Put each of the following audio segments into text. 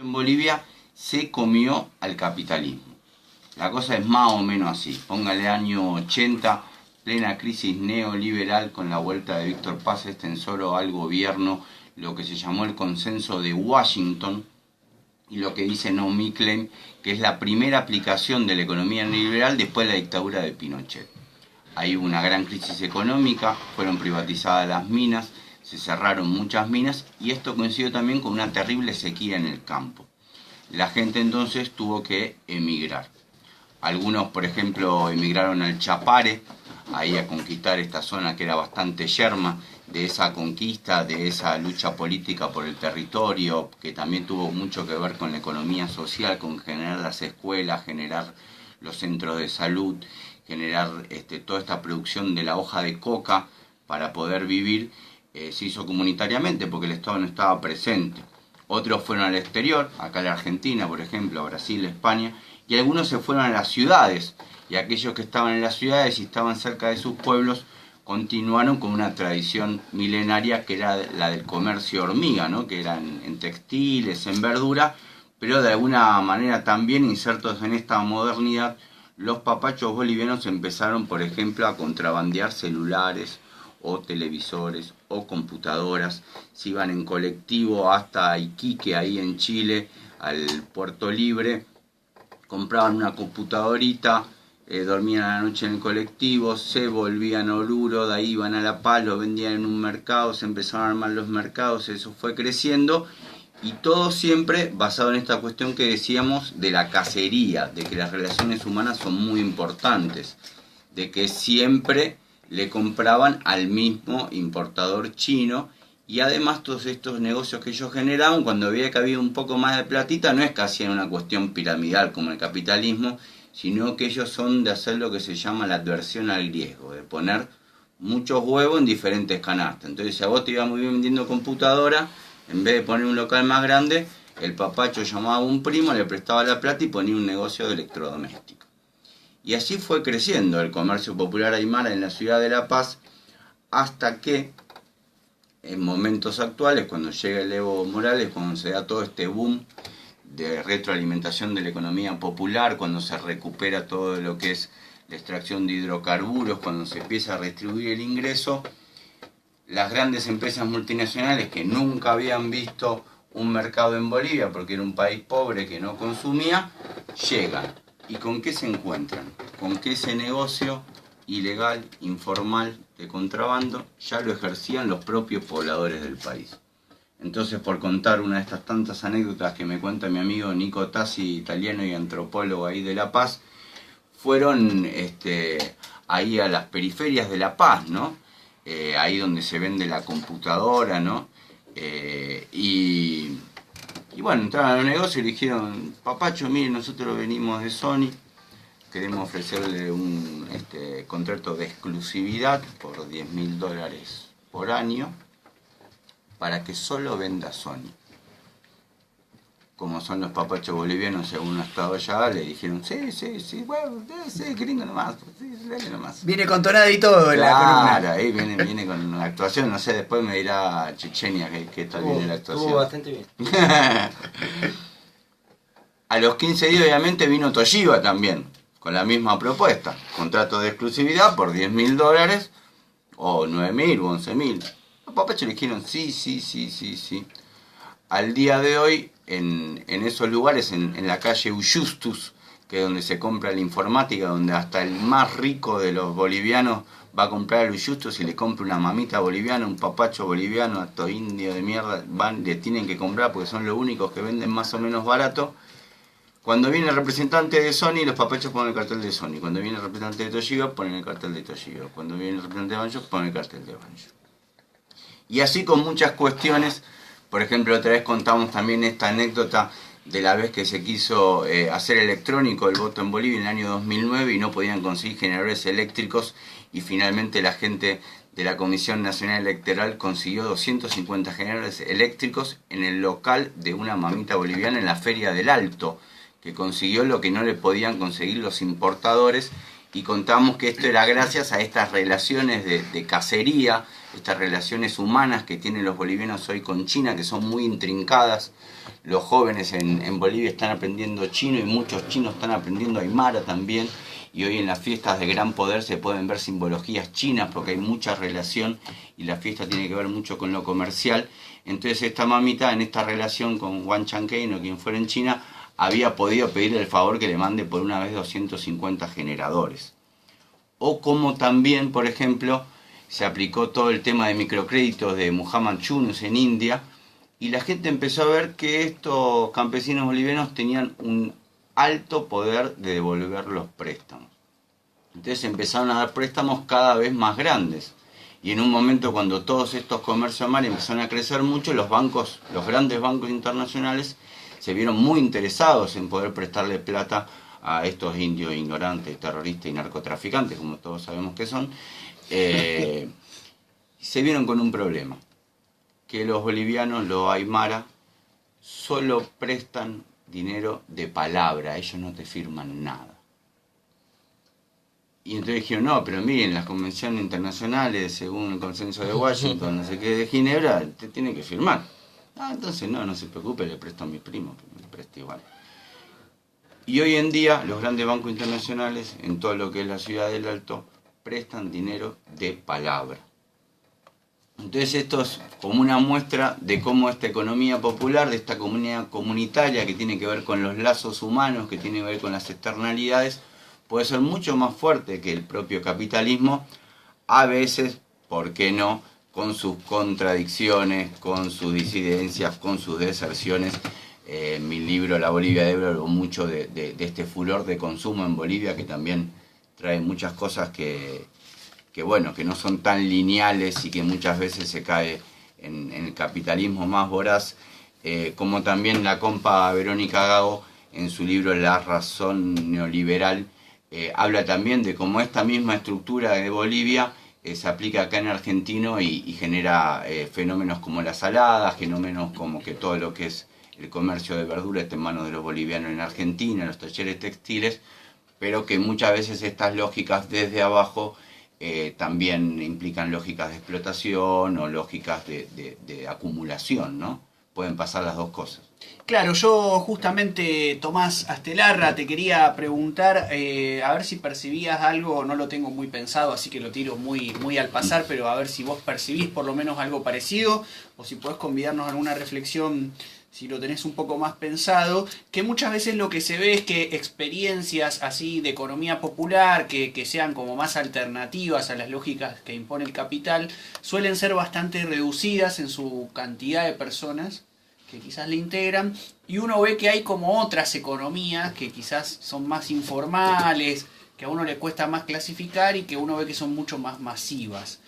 En Bolivia se comió al capitalismo. La cosa es más o menos así. Póngale año 80, plena crisis neoliberal con la vuelta de Víctor Paz Estenssoro al gobierno, lo que se llamó el consenso de Washington, y lo que dice Naomi Klein, que es la primera aplicación de la economía neoliberal después de la dictadura de Pinochet. Hay una gran crisis económica, fueron privatizadas las minas, se cerraron muchas minas y esto coincidió también con una terrible sequía en el campo. La gente entonces tuvo que emigrar. Algunos, por ejemplo, emigraron al Chapare, ahí a conquistar esta zona que era bastante yerma, de esa conquista, de esa lucha política por el territorio, que también tuvo mucho que ver con la economía social, con generar las escuelas, generar los centros de salud, generar toda esta producción de la hoja de coca para poder vivir, se hizo comunitariamente porque el Estado no estaba presente. Otros fueron al exterior, acá en la Argentina, por ejemplo, a Brasil, España, y algunos se fueron a las ciudades, y aquellos que estaban en las ciudades y estaban cerca de sus pueblos continuaron con una tradición milenaria que era la del comercio hormiga, ¿no? Que eran en textiles, en verdura, pero de alguna manera también insertos en esta modernidad, los papachos bolivianos empezaron, por ejemplo, a contrabandear celulares o televisores o computadoras. Se iban en colectivo hasta Iquique, ahí en Chile, al Puerto Libre, compraban una computadorita, dormían a la noche en el colectivo, se volvían a Oruro, de ahí iban a La Paz, lo vendían en un mercado, se empezaron a armar los mercados, eso fue creciendo y todo siempre basado en esta cuestión que decíamos de la cacería, de que las relaciones humanas son muy importantes, de que siempre le compraban al mismo importador chino. Y además todos estos negocios que ellos generaban, cuando veía que había un poco más de platita, no es que hacían una cuestión piramidal como el capitalismo, sino que ellos son de hacer lo que se llama la adversión al riesgo, de poner muchos huevos en diferentes canastas. Entonces, si a vos te iba muy bien vendiendo computadora, en vez de poner un local más grande, el papacho llamaba a un primo, le prestaba la plata y ponía un negocio de electrodoméstico. Y así fue creciendo el comercio popular aymara en la ciudad de La Paz, hasta que en momentos actuales, cuando llega el Evo Morales, cuando se da todo este boom de retroalimentación de la economía popular, cuando se recupera todo lo que es la extracción de hidrocarburos, cuando se empieza a redistribuir el ingreso, las grandes empresas multinacionales que nunca habían visto un mercado en Bolivia, porque era un país pobre que no consumía, llegan. ¿Y con qué se encuentran? Con que ese negocio ilegal, informal, de contrabando, ya lo ejercían los propios pobladores del país. Entonces, por contar una de estas tantas anécdotas que me cuenta mi amigo Nico Tassi, italiano y antropólogo ahí de La Paz, fueron ahí a las periferias de La Paz, ¿no? Ahí donde se vende la computadora, ¿no? Y bueno, entraron al negocio y le dijeron, papacho, mire, nosotros venimos de Sony, queremos ofrecerle un contrato de exclusividad por $10.000 por año para que solo venda Sony. Como son los papachos bolivianos, según ha estado allá, le dijeron, sí, bueno, sí, gringo nomás, sí, dale nomás. Viene con tonada y todo en la columna. Claro, ahí viene con una actuación, no sé, después me dirá Chechenia que tal viene la actuación. Estuvo bastante bien. A los 15 días obviamente vino Toshiba también, con la misma propuesta, contrato de exclusividad por $10.000, o 9.000 o 11.000. Los papachos le dijeron sí. Al día de hoy, en esos lugares, en la calle Uyustus, que es donde se compra la informática, donde hasta el más rico de los bolivianos va a comprar el Uyustus y le compra una mamita boliviana, un papacho boliviano, a estos indios de mierda, le tienen que comprar porque son los únicos que venden más o menos barato. Cuando viene el representante de Sony, los papachos ponen el cartel de Sony. Cuando viene el representante de Toshiba, ponen el cartel de Toshiba. Cuando viene el representante de Banjo, ponen el cartel de Banjo. Y así con muchas cuestiones. Por ejemplo, otra vez contamos también esta anécdota de la vez que se quiso hacer electrónico el voto en Bolivia en el año 2009 y no podían conseguir generadores eléctricos y finalmente la gente de la Comisión Nacional Electoral consiguió 250 generadores eléctricos en el local de una mamita boliviana en la Feria del Alto, que consiguió lo que no le podían conseguir los importadores y contamos que esto era gracias a estas relaciones de cacería, estas relaciones humanas que tienen los bolivianos hoy con China, que son muy intrincadas. Los jóvenes en Bolivia están aprendiendo chino y muchos chinos están aprendiendo aymara también. Y hoy en las fiestas de gran poder se pueden ver simbologías chinas porque hay mucha relación y la fiesta tiene que ver mucho con lo comercial. Entonces esta mamita en esta relación con Wang Changkei o quien fuera en China había podido pedirle el favor que le mande por una vez 250 generadores. O como también, por ejemplo, se aplicó todo el tema de microcréditos de Muhammad Yunus en India y la gente empezó a ver que estos campesinos bolivianos tenían un alto poder de devolver los préstamos. Entonces empezaron a dar préstamos cada vez más grandes. Y en un momento cuando todos estos comercios mal empezaron a crecer mucho, los grandes bancos internacionales se vieron muy interesados en poder prestarle plata a estos indios ignorantes, terroristas y narcotraficantes, como todos sabemos que son. Se vieron con un problema, que los bolivianos, los aymara, solo prestan dinero de palabra, ellos no te firman nada. Y entonces dijeron, no, pero miren, las convenciones internacionales, según el consenso de Washington, no sé qué, de Ginebra, te tiene que firmar. Ah, entonces no se preocupe, le presto a mi primo, que me preste igual. Y hoy en día, los grandes bancos internacionales, en todo lo que es la ciudad del Alto, prestan dinero de palabra. Entonces esto es como una muestra de cómo esta economía popular, de esta comunidad comunitaria que tiene que ver con los lazos humanos, que tiene que ver con las externalidades, puede ser mucho más fuerte que el propio capitalismo, a veces, ¿por qué no?, con sus contradicciones, con sus disidencias, con sus deserciones. En mi libro La Bolivia de Ebro hablo mucho de este furor de consumo en Bolivia, que también trae muchas cosas que no son tan lineales y que muchas veces se cae en el capitalismo más voraz, como también la compa Verónica Gago en su libro La razón neoliberal habla también de cómo esta misma estructura de Bolivia se aplica acá en Argentina y genera fenómenos como las saladas, fenómenos como que todo lo que es el comercio de verduras está en manos de los bolivianos en Argentina, los talleres textiles, pero que muchas veces estas lógicas desde abajo también implican lógicas de explotación o lógicas de acumulación, ¿no? Pueden pasar las dos cosas. Claro, yo justamente, Tomás Astelarra, te quería preguntar, a ver si percibías algo, no lo tengo muy pensado, así que lo tiro muy al pasar, pero a ver si vos percibís por lo menos algo parecido, o si podés convidarnos a alguna reflexión, si lo tenés un poco más pensado, que muchas veces lo que se ve es que experiencias así de economía popular, que sean como más alternativas a las lógicas que impone el capital, suelen ser bastante reducidas en su cantidad de personas que quizás le integran, y uno ve que hay como otras economías que quizás son más informales, que a uno le cuesta más clasificar y que uno ve que son mucho más masivas.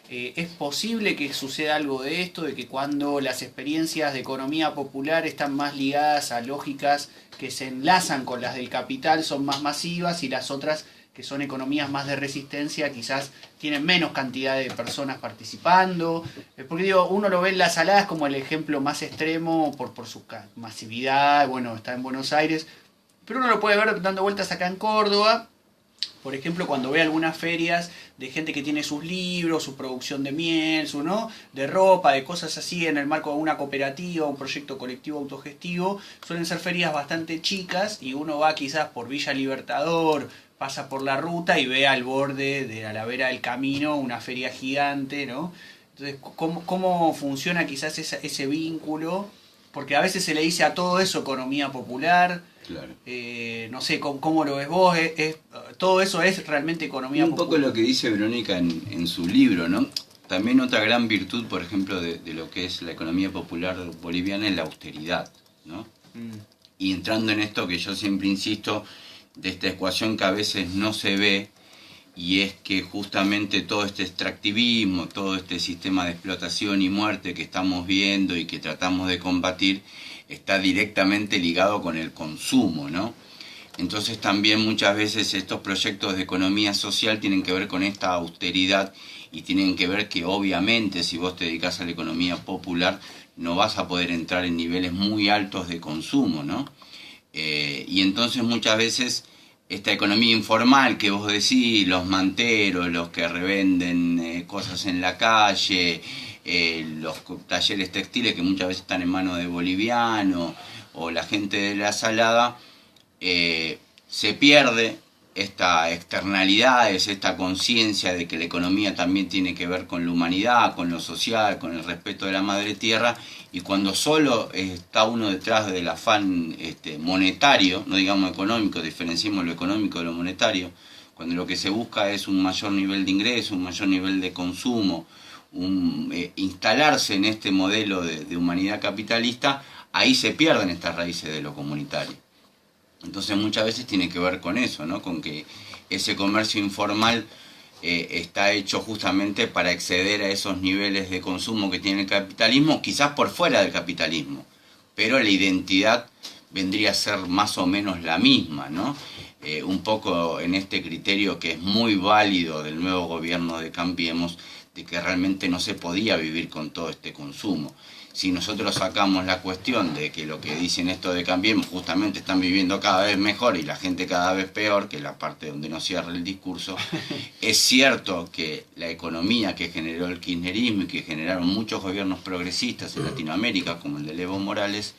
¿Es posible que suceda algo de esto, de que cuando las experiencias de economía popular están más ligadas a lógicas que se enlazan con las del capital son más masivas y las otras que son economías más de resistencia quizás tienen menos cantidad de personas participando? Porque digo, uno lo ve en las saladas como el ejemplo más extremo por su masividad, bueno, está en Buenos Aires, pero uno lo puede ver dando vueltas acá en Córdoba. Por ejemplo, cuando ve algunas ferias de gente que tiene sus libros, su producción de miel, ¿no?, de ropa, de cosas así en el marco de una cooperativa, un proyecto colectivo autogestivo, suelen ser ferias bastante chicas y uno va quizás por Villa Libertador, pasa por la ruta y ve al borde, a la vera del camino, una feria gigante, ¿no? Entonces, ¿cómo funciona quizás ese vínculo? Porque a veces se le dice a todo eso economía popular. Claro. No sé, ¿cómo lo ves vos? ¿Todo eso es realmente economía popular? Un poco lo que dice Verónica en su libro, ¿no? También otra gran virtud, por ejemplo, de lo que es la economía popular boliviana es la austeridad, ¿no? Y entrando en esto que yo siempre insisto, de esta ecuación que a veces no se ve, y es que justamente todo este extractivismo, todo este sistema de explotación y muerte que estamos viendo y que tratamos de combatir, está directamente ligado con el consumo, ¿no? Entonces también muchas veces estos proyectos de economía social tienen que ver con esta austeridad y tienen que ver que obviamente si vos te dedicás a la economía popular no vas a poder entrar en niveles muy altos de consumo, ¿no? Y entonces muchas veces esta economía informal que vos decís, los manteros, los que revenden cosas en la calle, los talleres textiles que muchas veces están en manos de bolivianos, o la gente de la salada, se pierde esta externalidad, esta conciencia de que la economía también tiene que ver con la humanidad, con lo social, con el respeto de la madre tierra, y cuando solo está uno detrás del afán monetario, no digamos económico, diferenciemos lo económico de lo monetario, cuando lo que se busca es un mayor nivel de ingreso, un mayor nivel de consumo, instalarse en este modelo de humanidad capitalista, ahí se pierden estas raíces de lo comunitario. Entonces muchas veces tiene que ver con eso, ¿no? Con que ese comercio informal está hecho justamente para acceder a esos niveles de consumo que tiene el capitalismo, quizás por fuera del capitalismo, pero la identidad vendría a ser más o menos la misma, ¿no? Un poco en este criterio que es muy válido del nuevo gobierno de Cambiemos, de que realmente no se podía vivir con todo este consumo. Si nosotros sacamos la cuestión de que lo que dicen esto de Cambiemos justamente están viviendo cada vez mejor y la gente cada vez peor, que es la parte donde no cierra el discurso, es cierto que la economía que generó el kirchnerismo y que generaron muchos gobiernos progresistas en Latinoamérica, como el de Evo Morales,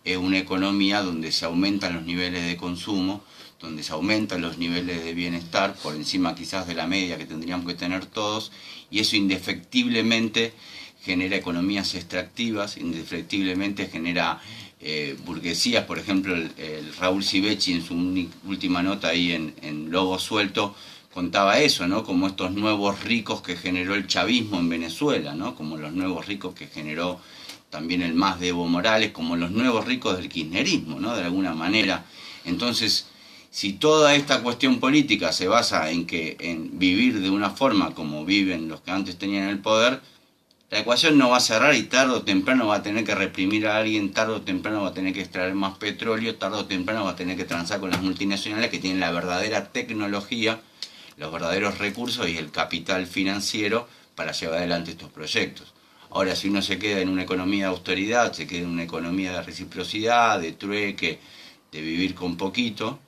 es una economía donde se aumentan los niveles de consumo, donde se aumentan los niveles de bienestar, por encima quizás de la media que tendríamos que tener todos, y eso indefectiblemente genera economías extractivas, indefectiblemente genera burguesías. Por ejemplo, el Raúl Sivecci en su última nota ahí en Lobo Suelto contaba eso, ¿no? Como estos nuevos ricos que generó el chavismo en Venezuela, ¿no? Como los nuevos ricos que generó también el MAS de Evo Morales, como los nuevos ricos del kirchnerismo, ¿no? De alguna manera. Entonces, si toda esta cuestión política se basa en vivir de una forma como viven los que antes tenían el poder, la ecuación no va a cerrar y tarde o temprano va a tener que reprimir a alguien, tarde o temprano va a tener que extraer más petróleo, tarde o temprano va a tener que transar con las multinacionales que tienen la verdadera tecnología, los verdaderos recursos y el capital financiero para llevar adelante estos proyectos. Ahora, si uno se queda en una economía de austeridad, se queda en una economía de reciprocidad, de trueque, de vivir con poquito,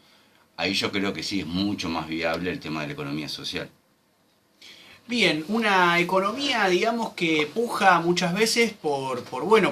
ahí yo creo que sí es mucho más viable el tema de la economía social. Bien, una economía, digamos, que puja muchas veces bueno,